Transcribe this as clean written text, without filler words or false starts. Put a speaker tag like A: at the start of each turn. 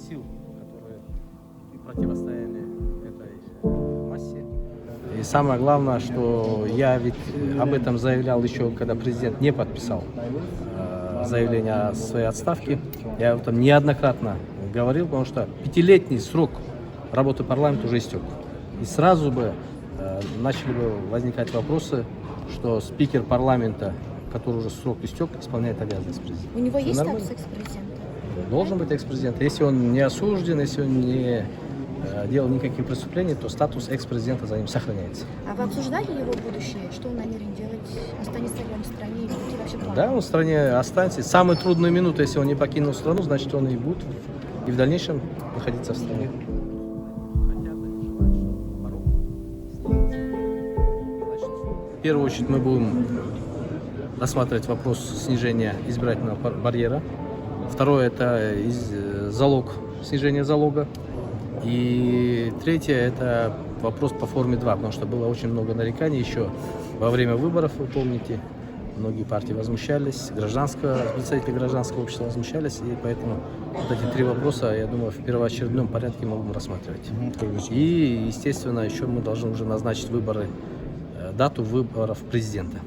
A: сил, которые противостояли этой массе. И самое главное, что я ведь об этом заявлял еще, когда президент не подписал заявление о своей отставке. Я об этом неоднократно говорил, потому что 5-летний срок работы парламента уже истек. И сразу бы начали бы возникать вопросы, что спикер парламента, который уже срок истек, исполняет обязанности президента.
B: У него есть
A: нормально?
B: статус экс-президента?
A: Должен быть экс-президент. Если он не осужден, если он не делал никаких преступлений, то статус экс-президента за ним сохраняется.
B: А вы обсуждали его будущее? Что он намерен делать? Останется ли он в стране? Какие вообще планы?
A: Да, он в стране останется. Самые трудные минуты, если он не покинул страну, значит, он и будет и в дальнейшем находиться в стране. В первую очередь мы будем рассматривать вопрос снижения избирательного барьера. Второе – это залог, снижение залога. И третье – это вопрос по форме 2, потому что было очень много нареканий еще во время выборов, вы помните. Многие партии возмущались, представители гражданского общества возмущались, и поэтому вот эти 3 вопроса, я думаю, в первоочередном порядке мы будем рассматривать. И, естественно, еще мы должны уже назначить дату выборов президента.